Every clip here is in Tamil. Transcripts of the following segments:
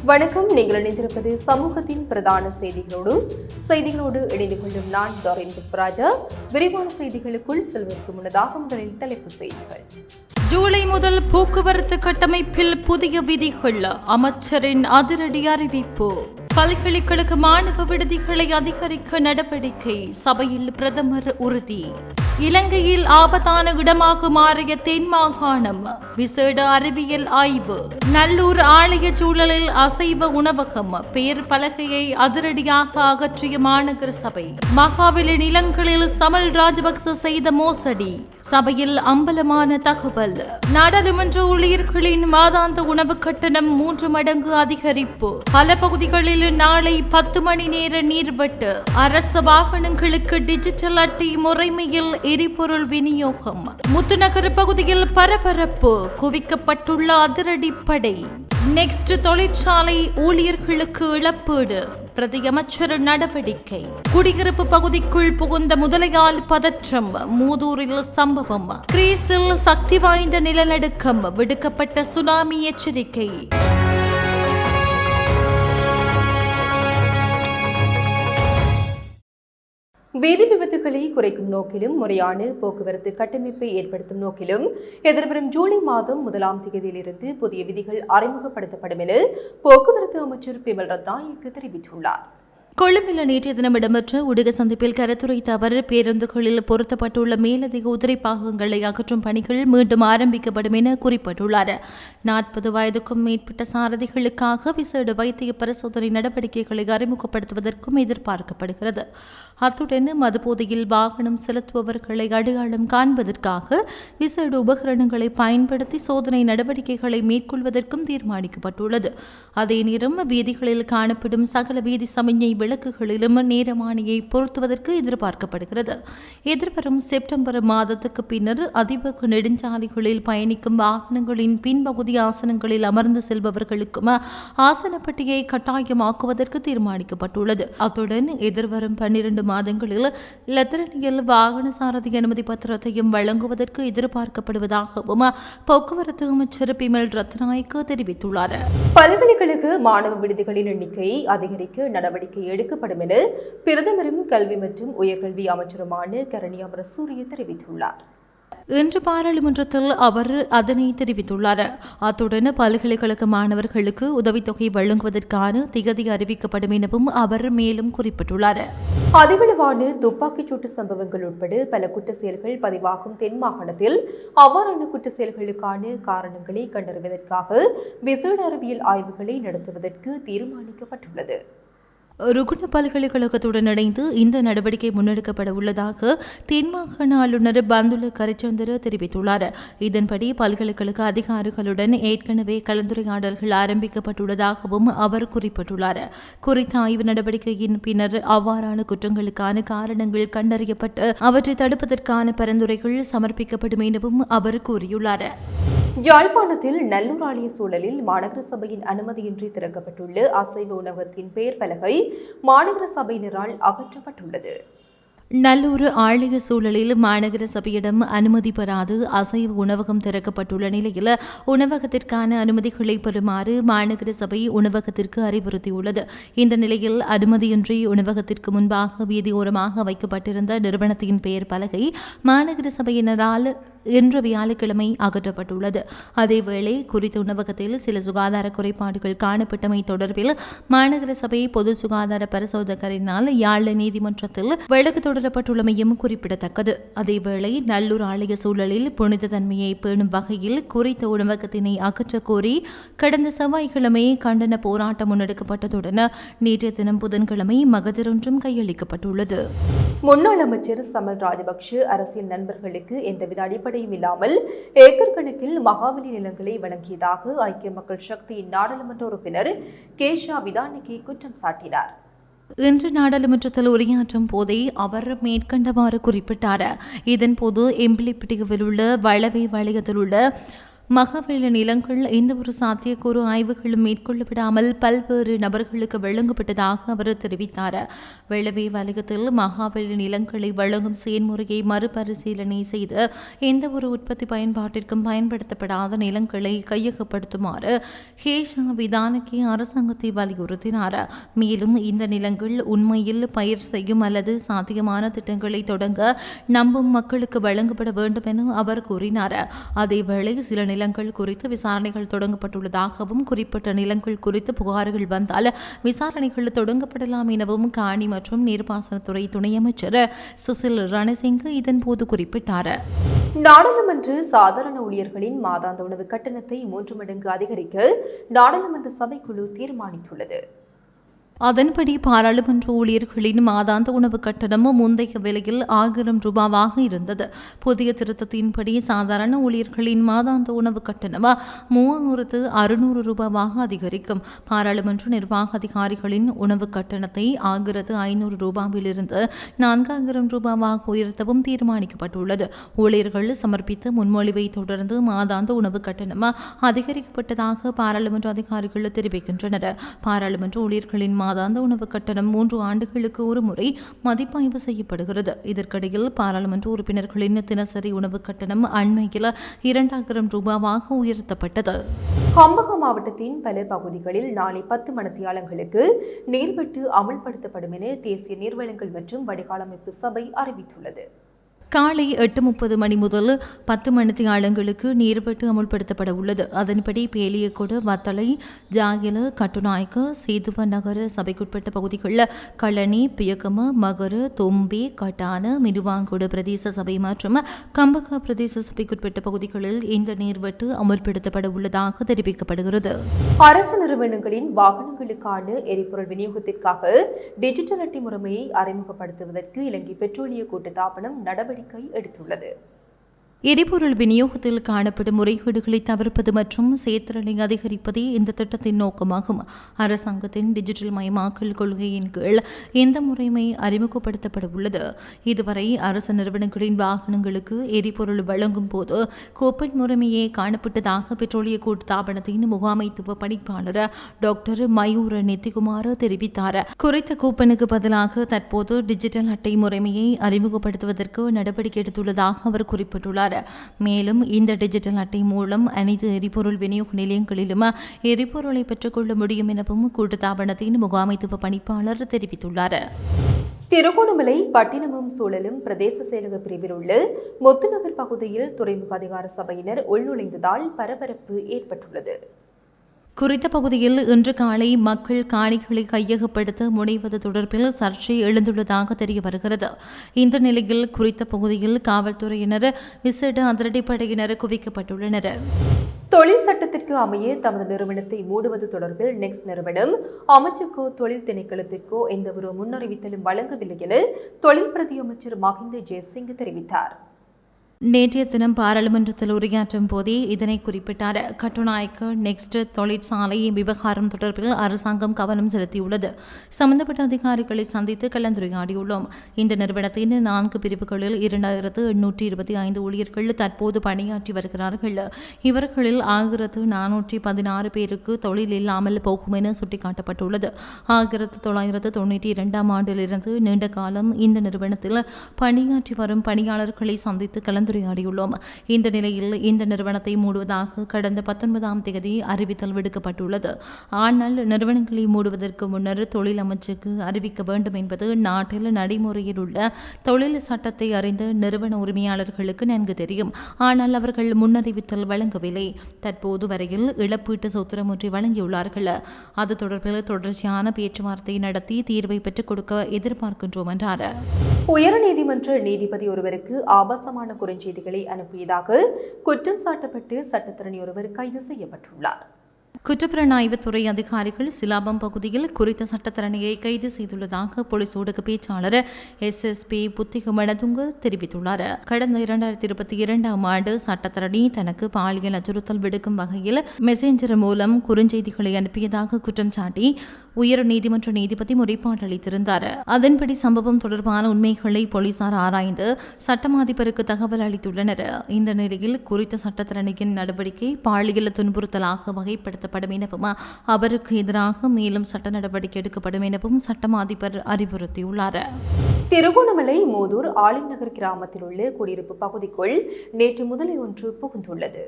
வணக்கம். நீங்கள் இணைந்திருப்பது சமூகத்தின் பிரதான செய்திகளோடு இணைந்து கொள்ளும் நான் டாரின் புஷ்பராஜா. விரிவான செய்திகளுக்குள் செல்வதற்கு முன்னதாக முதலில் தலைப்புச் செய்திகள். ஜூலை முதல் போக்குவரத்து கட்டமைப்பில் புதிய விதிகள், அமைச்சரின் அதிரடி அறிவிப்பு. பல்கலைக்கழக மாணவ விடுதிகளை அதிகரிக்க நடவடிக்கை, சபையில் பிரதமர் உறுதி. இலங்கையில் ஆபத்தான இடமாக மாறிய தென் மாகாணம், விசேட அறிவியல் ஆய்வு. நல்லூர் ஆலய சூழலில் அசைவ உணவகம், பெயர் பலகையை அதிரடியாக அகற்றிய மாநகர சபை. மகாவில நிலங்களில் சமல் ராஜபக்ச செய்த மோசடி, சபையில் அம்பலமான தகவல். நாடாளுமன்ற ஊழியர்களின் மாதாந்த உணவு கட்டணம் 3 மடங்கு அதிகரிப்பு. பல பகுதிகளில் நாளை 10 மணி நேர நீர்வெட்டு. அரசு வாகனங்களுக்கு டிஜிட்டல் அட்டை முறைமையில் எரிபொருள் விநியோகம். முத்துநகர் பகுதியில் பரபரப்பு, குவிக்கப்பட்டுள்ள அதிரடிப்படை. நெக்ஸ்ட் தொழிற்சாலை ஊழியர்களுக்கு இழப்பீடு, பிரதியமைச்சர் நடவடிக்கை. குடியிருப்பு பகுதிக்குள் புகுந்த முதலையால் பதற்றம், மூதூரில் சம்பவம். கிரீஸில் சக்தி வாய்ந்த நிலநடுக்கம், விடுக்கப்பட்ட சுனாமி எச்சரிக்கை. வீதி விபத்துக்களை குறைக்கும் நோக்கிலும் முறையான போக்குவரத்து கட்டமைப்பை ஏற்படுத்தும் நோக்கிலும் எதிர்வரும் ஜூலை மாதம் 1ஆம் தேதியிலிருந்து புதிய விதிகள் அறிமுகப்படுத்தப்படும் என போக்குவரத்து அமைச்சர் பிமல் ரத்நாயக்க தெரிவித்துள்ளார். கொழும்பில் நேற்றைய தினம் இடம்பெற்ற ஊடக சந்திப்பில் கருத்துரைத்த அவர், பேருந்துகளில் பொருத்தப்பட்டுள்ள மேலதிக உதிரி பாகங்களை அகற்றும் பணிகள் மீண்டும் ஆரம்பிக்கப்படும் என குறிப்பிட்டுள்ளார். 40 வயதுக்கும் மேற்பட்ட சாரதிகளுக்காக விசேட வைத்திய பரிசோதனை நடவடிக்கைகளை அறிமுகப்படுத்துவதற்கும் எதிர்பார்க்கப்படுகிறது. அத்துடன் மதுபோதையில் வாகனம் செலுத்துபவர்களை அடையாளம் காண்பதற்காக விசேட உபகரணங்களை பயன்படுத்தி சோதனை நடவடிக்கைகளை மேற்கொள்வதற்கும் தீர்மானிக்கப்பட்டுள்ளது. அதே நேரம் வீதிகளில் காணப்படும் சகல வீதி சமிஞ்ஞை விளக்குகளிலும் நேரமானியை பொருத்துவதற்கு எதிர்பார்க்கப்படுகிறது. எதிர்வரும் செப்டம்பர் மாதத்துக்கு பின்னர் அதிவேக நெடுஞ்சாலைகளில் பயணிக்கும் வாகனங்களின் பின்பகுதி ஆசனங்களில் அமர்ந்து செல்பவர்களுக்கும் ஆசனப்பட்டியை கட்டாயமாக்குவதற்கு தீர்மானிக்கப்பட்டுள்ளது. அத்துடன் எதிர்வரும் 12 மாதங்களில் லத்திரனியல் வாகன சாரதி அனுமதி பத்திரத்தையும் வழங்குவதற்கு எதிர்பார்க்கப்படுவதாகவும் போக்குவரத்து அமைச்சர் பிமல் ரத்நாயக்க தெரிவித்துள்ளார். பல்கலைக்கழக மாணவ விடுதிகளின் எண்ணிக்கையை அதிகரிக்க நடவடிக்கை எடுக்கப்படும் என பிரதமரும் கல்வி மற்றும் உயர்கல்வி அமைச்சருமான கரணி அமரசூரிய தெரிவித்துள்ளார். இன்று பாராளுமன்றத்தில் அவர் அதனை தெரிவித்துள்ளார். அத்துடன் பல்கலைக்கழக மாணவர்களுக்கு உதவித்தொகை வழங்குவதற்கான திகதி அறிவிக்கப்படும் எனவும் அவர் மேலும் குறிப்பிட்டுள்ளார். அதிகளவான துப்பாக்கிச்சூட்டு சம்பவங்கள் உட்பட பல குற்ற செயல்கள் பதிவாகும் தென் மாகாணத்தில் அவ்வாறான குற்ற செயல்களுக்கான காரணங்களை கண்டறிவதற்காக விசேட அறிவியல் ஆய்வுகளை நடத்துவதற்கு தீர்மானிக்கப்பட்டுள்ளது. ருகுண பல்கலைக்கழகத்துடன் இணைந்து இந்த நடவடிக்கை முன்னெடுக்கப்பட உள்ளதாக தென்மாகாண ஆளுநர் பந்துல கரிச்சந்திர தெரிவித்துள்ளார். இதன்படி பல்கலைக்கழக அதிகாரிகளுடன் ஏற்கனவே கலந்துரையாடல்கள் ஆரம்பிக்கப்பட்டுள்ளதாகவும் அவர் குறிப்பிட்டுள்ளார். குறித்த ஆய்வு நடவடிக்கையின் பின்னர் அவ்வாறான குற்றங்களுக்கான காரணங்கள் கண்டறியப்பட்டு அவற்றை தடுப்பதற்கான பரிந்துரைகள் சமர்ப்பிக்கப்படும் எனவும் அவர் கூறியுள்ளார். யாழ்ப்பாணத்தில் நல்லூர் ஆலய சூழலில் மாநகர சபையின் அனுமதியின்றி திறக்கப்பட்டுள்ள அசைவ உணவகத்தின் பெயர் பலகை மாநகர சபையினரால் அகற்றப்பட்டுள்ளது. நல்லூர் ஆலய சூழலில் மாநகர சபையிடம் அனுமதி பெறாது அசைவ உணவகம் திறக்கப்பட்டுள்ள நிலையில் உணவகத்திற்கான அனுமதிகளை பெறுமாறு மாநகர சபை உணவகத்திற்கு அறிவுறுத்தியுள்ளது. இந்த நிலையில் அனுமதியின்றி உணவகத்திற்கு முன்பாக வீதியோரமாக வைக்கப்பட்டிருந்த நிறுவனத்தின் பெயர் பலகை மாநகர சபையினரால் இன்று வியாழக்கிழமை அகற்றப்பட்டுள்ளது. அதேவேளை குறித்த உணவகத்தில் சில சுகாதார குறைபாடுகள் காணப்பட்டமை தொடர்பில் மாநகர சபை பொது சுகாதார பரிசோதகரினால் யாழ் நீதிமன்றத்தில் வழக்கு தொடரப்பட்டுள்ளமையும் குறிப்பிடத்தக்கது. அதேவேளை நல்லூர் ஆலய சூழலில் புனித தன்மையை பேணும் வகையில் குறித்த உணவகத்தினை அகற்றக் கோரி கடந்த செவ்வாய்க்கிழமை கண்டன போராட்டம் முன்னெடுக்கப்பட்டதுடன் நேற்றைய தினம் புதன்கிழமை மகஜர் ஒன்றும் கையளிக்கப்பட்டுள்ளது. முன்னாள் அமைச்சர் சமல் ராஜபக்ஷ அரசியல் நண்பர்களுக்கு எந்தவித அடிப்படையும் இல்லாமல் ஏக்கர் கணக்கில் மகாவலி நிலங்களை வழங்கியதாக ஐக்கிய மக்கள் சக்தியின் நாடாளுமன்ற உறுப்பினர் கேஷா விதானிகே குற்றம் சாட்டினார். இன்று நாடாளுமன்றத்தில் உரையாற்றும் போதே அவர் மேற்கண்டவாறு குறிப்பிட்டார். இதன்போது எம்பிலிப்பிட்டியில் உள்ள வளவை வளையத்தில் உள்ள மகாவேல நிலங்கள் எந்தவொரு சாத்தியக்கூறு ஆய்வுகளும் மேற்கொள்ளப்படாமல் பல்வேறு நபர்களுக்கு வழங்கப்பட்டதாக அவர் தெரிவித்தார். வெள்ளவே வலயத்தில் மகாவேல நிலங்களை வழங்கும் செயல்முறையை மறுபரிசீலனை செய்து எந்தவொரு உற்பத்தி பயன்பாட்டிற்கும் பயன்படுத்தப்படாத நிலங்களை கையகப்படுத்துமாறு ஹேஷா விதானகே அரசாங்கத்தை வலியுறுத்தினார். மேலும் இந்த நிலங்கள் உண்மையில் பயிர் செய்யும் அல்லது சாத்தியமான திட்டங்களை தொடங்க நம்பும் மக்களுக்கு வழங்கப்பட வேண்டும் என அவர் கூறினார். அதேவேளை சில நிலங்கள் குறித்து விசாரணைகள் தொடங்கப்பட்டுள்ளதாகவும் குறிப்பிட்ட நிலங்கள் குறித்து புகார்கள் வந்தால் விசாரணைகள் தொடங்கப்படலாம் எனவும் காணி மற்றும் நீர்ப்பாசனத்துறை துணை அமைச்சர் சுசில் ரணசிங்க இதன்போது குறிப்பிட்டார். நாடாளுமன்ற சாதாரண ஊழியர்களின் மாதாந்த உணவு கட்டணத்தை 3 மடங்கு அதிகரிக்க நாடாளுமன்ற சபைக்குழு தீர்மானித்துள்ளது. அதன்படி பாராளுமன்ற ஊழியர்களின் மாதாந்த உணவு கட்டணம் முந்தைய விலையில் 1000 ரூபாவாக இருந்தது. புதிய திருத்தத்தின்படி சாதாரண ஊழியர்களின் மாதாந்த உணவு கட்டணம் 3600 ரூபாவாக அதிகரிக்கும். பாராளுமன்ற நிர்வாக அதிகாரிகளின் உணவு கட்டணத்தை 1500 ரூபாவிலிருந்து 4000 ரூபாவாக உயர்த்தவும் தீர்மானிக்கப்பட்டுள்ளது. ஊழியர்கள் சமர்ப்பித்த முன்மொழிவை தொடர்ந்து மாதாந்த உணவு கட்டணம் அதிகரிக்கப்பட்டதாக பாராளுமன்ற அதிகாரிகள் தெரிவிக்கின்றனர். பாராளுமன்ற ஊழியர்களின் மாதாந்த உணவு கட்டணம் 3 ஆண்டுகளுக்கு ஒரு முறை மதிப்பாய்வு செய்யப்படுகிறது. இதற்கிடையில் பாராளுமன்ற உறுப்பினர்களின் தினசரி உணவு கட்டணம் அண்மையில் 2000 ரூபாவாக உயர்த்தப்பட்டது. ஹம்பகம் மாவட்டத்தின் பல பகுதிகளில் நாளை 10 மணித்தியாலங்களுக்கு நீர்வெட்டு அமல்படுத்தப்படும் என தேசிய நீர்வளங்கள் மற்றும் வடிகால் அமைப்பு சபை அறிவித்துள்ளது. காலை 8:30 மணி முதல் 10 மணித்தியாலங்களுக்கு நீர்வெட்டு அமுல்படுத்தப்பட உள்ளது. அதன்படி பேலியகொட, வத்தளை, ஜாகில, கட்டுநாயக்க, சேதுவ நகர சபைக்குட்பட்ட பகுதிகளில் களனி, பியக்கம, மகர, தொம்பே, கட்டான, மிடுவாங்கொட பிரதேச சபை மற்றும் கம்பக பிரதேச சபைக்குட்பட்ட பகுதிகளில் இந்த நீர்வெட்டு அமுல்படுத்தப்பட உள்ளதாக தெரிவிக்கப்படுகிறது. அரசு நிறுவனங்களின் வாகனங்களுக்கான எரிபொருள் விநியோகத்திற்காக டிஜிட்டல் அட்டை முறைமையை அறிமுகப்படுத்துவதற்கு இலங்கை பெட்ரோலிய கூட்டுத்தாபனம் நடவடிக்கை எடுத்துள்ளது. எரிபொருள் விநியோகத்தில் காணப்படும் முறைகேடுகளை தவிர்ப்பது மற்றும் செயற்திறனை அதிகரிப்பதே இந்த திட்டத்தின் நோக்கமாகும். அரசாங்கத்தின் டிஜிட்டல் மயமாக்கல் கொள்கையின் கீழ் இந்த முறைமை அறிமுகப்படுத்தப்பட உள்ளது. இதுவரை அரசு நிறுவனங்களின் வாகனங்களுக்கு எரிபொருள் வழங்கும் போது கூப்பன் முறைமையே காணப்பட்டதாக பெட்ரோலிய கூட்டுத்தாபனத்தின் முகாமைத்துவ பணிப்பாளர் டாக்டர் மயூர நித்திகுமார் தெரிவித்தார். குறித்த கூப்பனுக்கு பதிலாக தற்போது டிஜிட்டல் அட்டை முறைமையை அறிமுகப்படுத்துவதற்கு நடவடிக்கை எடுத்துள்ளதாக அவர் குறிப்பிட்டுள்ளார். மேலும் இந்த டிஜிட்டல் அட்டை மூலம் அனைத்து எரிபொருள் விநியோக நிலையங்களிலும் எரிபொருளை பெற்றுக்கொள்ள முடியும் எனவும் கூட்டுத்தாபனத்தின் முகாமைத்துவ பணிப்பாளர் தெரிவித்துள்ளார். திருகோணமலை பட்டினமும் சூழலும் பிரதேச செயலக பிரிவில் உள்ள முத்துநகர் பகுதியில் துறைமுக அதிகார சபையினர் உள்நுழைந்ததால் பரபரப்பு ஏற்பட்டுள்ளது. குறித்த பகுதியில் இன்று காலை மக்கள் காணிகளை கையகப்படுத்த முனைவது தொடர்பில் சர்ச்சை எழுந்துள்ளதாக தெரிய வருகிறது. இந்த நிலையில் குறித்த பகுதியில் காவல்துறையினர் விசேட அதிரடிப்படையினர் குவிக்கப்பட்டுள்ளனர். தொழில் சட்டத்திற்கு அமைய தமது நிறுவனத்தை மூடுவது தொடர்பில் நெக்ஸ்ட் நிறுவனம் அமைச்சுக்கோ தொழில் திணைக்களத்திற்கோ எந்தவொரு முன்னறிவித்தலும் வழங்கவில்லை என தொழில் பிரதி அமைச்சர் மஹிந்த ஜெயசிங்க தெரிவித்தார். நேற்றைய தினம் பாராளுமன்றத்தில் உரையாற்றும் போதே இதனை குறிப்பிட்டார். கட்டுநாயக்க நெக்ஸ்ட் தொழிற்சாலை விவகாரம் தொடர்பில் அரசாங்கம் கவனம் செலுத்தியுள்ளது. சம்பந்தப்பட்ட அதிகாரிகளை சந்தித்து கலந்துரையாடியுள்ளோம். இந்த நிறுவனத்தின் 4 பிரிவுகளில் 2825 ஊழியர்கள் தற்போது பணியாற்றி வருகிறார்கள். இவர்களில் 1416 பேருக்கு தொழில் இல்லாமல் போகும் என சுட்டிக்காட்டப்பட்டுள்ளது. 1992ஆம் ஆண்டிலிருந்து நீண்ட காலம் இந்த நிறுவனத்தில் பணியாற்றி வரும் பணியாளர்களை சந்தித்து கலந்துரையாடியுள்ளோம். இந்த நிலையில் இந்த நிறுவனத்தை மூடுவதாக கடந்த 19ஆம் தேதி அறிவித்தல் விடுக்கப்பட்டுள்ளது. ஆனால் நிறுவனங்களை மூடுவதற்கு முன்னர் தொழில் அமைச்சுக்கு அறிவிக்க வேண்டும் என்பது நாட்டில் நடைமுறையில் உள்ள தொழில் சட்டத்தை அறிந்த நிறுவன உரிமையாளர்களுக்கு நன்கு தெரியும். ஆனால் அவர்கள் முன்னறிவித்தல் வழங்கவில்லை. தற்போது வரையில் இழப்பீட்டு சூத்திரம் ஒன்றை வழங்கியுள்ளார்கள். அது தொடர்பில் தொடர்ச்சியான பேச்சுவார்த்தை நடத்தி தீர்வை பெற்றுக் கொடுக்க எதிர்பார்க்கின்றோம் என்றார். உயர்நீதிமன்ற நீதிபதி ஒருவருக்கு ஆபாசமான குறுஞ்செய்திகளை அனுப்பியதாக குற்றம் சாட்டப்பட்டு சட்டத்தரணி ஒருவர் கைது செய்யப்பட்டுள்ளார். குற்றப்புலனாய்வுத்துறை அதிகாரிகள் சிலாபம் பகுதியில் குறித்த சட்டத்தரணியை கைது செய்துள்ளதாக போலீஸ் ஊடக பேச்சாளர் SSP புத்திகமணதுங்க தெரிவித்துள்ளார். கடந்த 2022ஆம் ஆண்டு சட்டத்தரணி தனக்கு பாலியல் அச்சுறுத்தல் விடுக்கும் வகையில் மெசேஞ்சர் மூலம் குறுஞ்செய்திகளை அனுப்பியதாக குற்றம் சாட்டி உயர் நீதிமன்ற நீதிபதி முறைப்பாடு அளித்திருந்தார். அதன்படி சம்பவம் தொடர்பான உண்மைகளை போலீசார் ஆராய்ந்து சட்டமா அதிபருக்கு தகவல் அளித்துள்ளனர். இந்த நிலையில் குறித்த சட்டத்தரணியின் நடவடிக்கை பாலியல் துன்புறுத்தலாக வகைப்படுத்தப்படும் எனவும் அவருக்கு எதிராக மேலும் சட்ட நடவடிக்கை எடுக்கப்படும் எனவும் சட்டமா அதிபர் அறிவுறுத்தியுள்ளார். திருகோணமலை மூதூர் ஆலிம் நகர் கிராமத்தில் உள்ள குடியிருப்பு பகுதிக்குள் நேற்று முதலை ஒன்று புகுந்துள்ளது.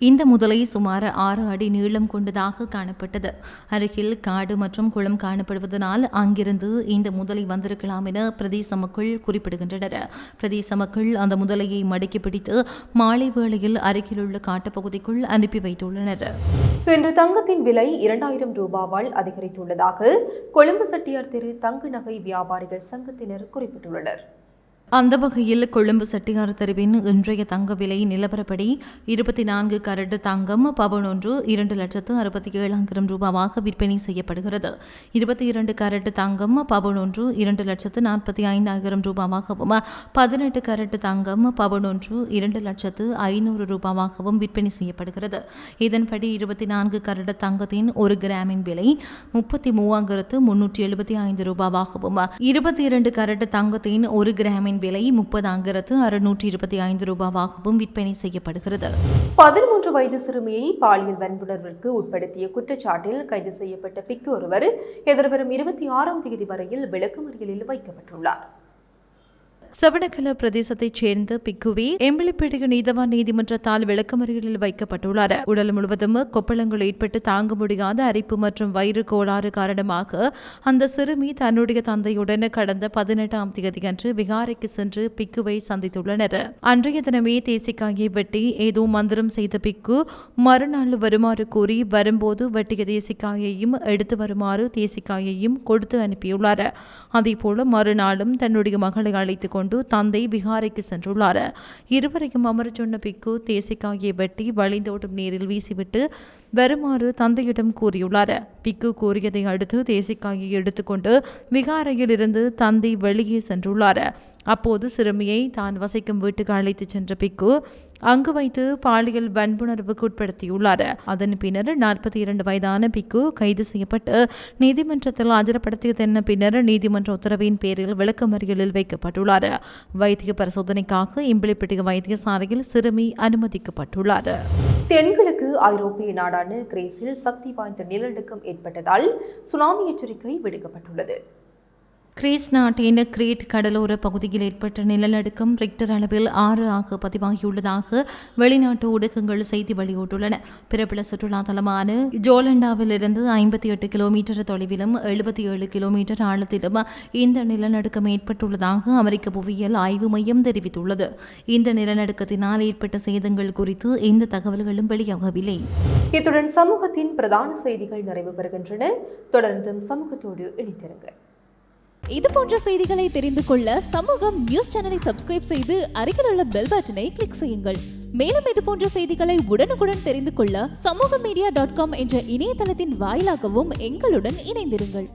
இந்த முதலை சுமார் 6 அடி நீளம் கொண்டதாக காணப்பட்டது. அருகில் காடு மற்றும் குளம் காணப்படுவதனால் அங்கிருந்து இந்த முதலை வந்திருக்கலாம் என பிரதேச மக்கள் குறிப்பிடுகின்றனர். பிரதேச மக்கள் அந்த முதலையை மடக்கி பிடித்து மாலை வேளையில் அருகிலுள்ள காட்டுப்பகுதிக்குள் அனுப்பி வைத்துள்ளனர். இன்று தங்கத்தின் விலை 2000 ரூபாவால் அதிகரித்துள்ளதாக கொழும்பு செட்டியார் தெரு தங்க நகை வியாபாரிகள் சங்கத்தினர் குறிப்பிட்டுள்ளனர். அந்த வகையில் கொழும்பு செட்டியார் தெருவின் இன்றைய தங்க விலை நிலவரப்படி 24 கரட் தங்கம் பவுன் ஒன்று 2,67,000 ரூபாவாக விற்பனை செய்யப்படுகிறது. 22 கரட் தங்கம் பவுன் ஒன்று 2,45,000 ரூபாவாகவும் 18 கரட் தங்கம் பவுன் ஒன்று 2,500 ரூபாவாகவும் விற்பனை செய்யப்படுகிறது. இதன்படி 24 கரட் தங்கத்தின் 1 கிராமின் விலை 33,375 ரூபாவாகவும் 22 கரட் தங்கத்தின் 1 கிராமின் விலை 30,625 ரூபாவாகவும் விற்பனை செய்யப்படுகிறது. 13 வயது சிறுமியை பாலியல் வன்புணர்விற்கு உட்படுத்திய குற்றச்சாட்டில் கைது செய்யப்பட்ட பிக்கு ஒருவர் எதிர்வரும் 26ஆம் தேதி வரையில் விளக்கமறியலில் வைக்கப்பட்டுள்ளார். சவணக்கல பிரதேசத்தைச் சேர்ந்த பிக்குவி எம்பிளிப்பேட்டை நீதவான் நீதிமன்றத்தால் விளக்கமறியலில் வைக்கப்பட்டுள்ளார். உடல் முழுவதும் கொப்பளங்கள் ஏற்பட்டு தாங்க முடியாத அரிப்பு மற்றும் வயிறு கோளாறு காரணமாக அந்த சிறுமி தன்னுடைய தந்தையுடன் கடந்த 18ஆம் தேதியன்று விகாரைக்கு சென்று பிக்குவை சந்தித்துள்ளனர். அன்றைய தினமே தேசிக்காயை வெட்டி ஏதோ மந்திரம் செய்த பிக்கு மறுநாள் வருமாறு கூறி வரும்போது வெட்டிய தேசிக்காயையும் எடுத்து வருமாறு தேசிக்காயையும் கொடுத்து அனுப்பியுள்ளார். அதேபோல மறுநாளும் தன்னுடைய மகளை அழைத்துக் கொண்டு தந்தை விகாரைக்கு சென்றுள்ளார். இருவரையும் அமரச் சொன்ன பிக்கு தேசிக்காயை வெட்டி வழிந்தோடும் நீரில் வீசிவிட்டு வருமாறு தந்தையிடம் கூறியுள்ளார். பிக்கு கூறியதை அடுத்து தேசிக்காயை எடுத்துக்கொண்டு விகாரையில் இருந்து தந்தை வெளியே சென்றுள்ளார். அப்போது சிறுமியை தான் வசிக்கும் வீட்டுக்கு அழைத்துச் சென்ற பிக்கு அங்கு வைத்து பாலியல் வன்புணர்வுக்கு உட்படுத்தியுள்ளார். அதன் பின்னர் 42 வயதான பிக்கு கைது செய்யப்பட்டு நீதிமன்றத்தில் ஆஜர்படுத்தியதன் பின்னர் நீதிமன்ற உத்தரவின் பேரில் விளக்கமறியலில் வைக்கப்பட்டுள்ளார். வைத்திய பரிசோதனைக்காக இம்பிளிப்பேட்டை வைத்தியசாலையில் சிறுமி அனுமதிக்கப்பட்டுள்ளார். தென்கிழக்கு ஐரோப்பிய நாடான கிரீஸில் சக்தி வாய்ந்த நிலநடுக்கம் ஏற்பட்டதால் சுனாமி எச்சரிக்கை விடுக்கப்பட்டுள்ளது. கிரீஸ் நாட்டின் கிரீட் கடலோர பகுதியில் ஏற்பட்ட நிலநடுக்கம் ரிக்டர் அளவில் 6 ஆக பதிவாகியுள்ளதாக வெளிநாட்டு ஊடகங்கள் செய்தி வெளியிட்டுள்ளன. பிரபல சுற்றுலா தலமான ஜோலண்டாவிலிருந்து 58 கிலோமீட்டர் தொலைவிலும் 77 கிலோமீட்டர் ஆழத்திலும் இந்த நிலநடுக்கம் ஏற்பட்டுள்ளதாக அமெரிக்க புவியியல் ஆய்வு மையம் தெரிவித்துள்ளது. இந்த நிலநடுக்கத்தினால் ஏற்பட்ட சேதங்கள் குறித்து எந்த தகவல்களும் வெளியாகவில்லை. இத்துடன் சமூகத்தின் பிரதான செய்திகள் நிறைவு பெறுகின்றன. தொடர்ந்தும் சமூகத்தோடு இணைந்திருங்கள். இது போன்ற செய்திகளை தெரிந்து கொள்ள சமூகம் நியூஸ் சேனலை சப்ஸ்கிரைப் செய்து அருகில் உள்ள பெல் பட்டனை கிளிக் செய்யுங்கள். மேலும் இது போன்ற செய்திகளை உடனுக்குடன் தெரிந்து கொள்ள சமூகமீடியா.com என்ற இணையதளத்தின் வாயிலாகவும் எங்களுடன் இணைந்திருங்கள்.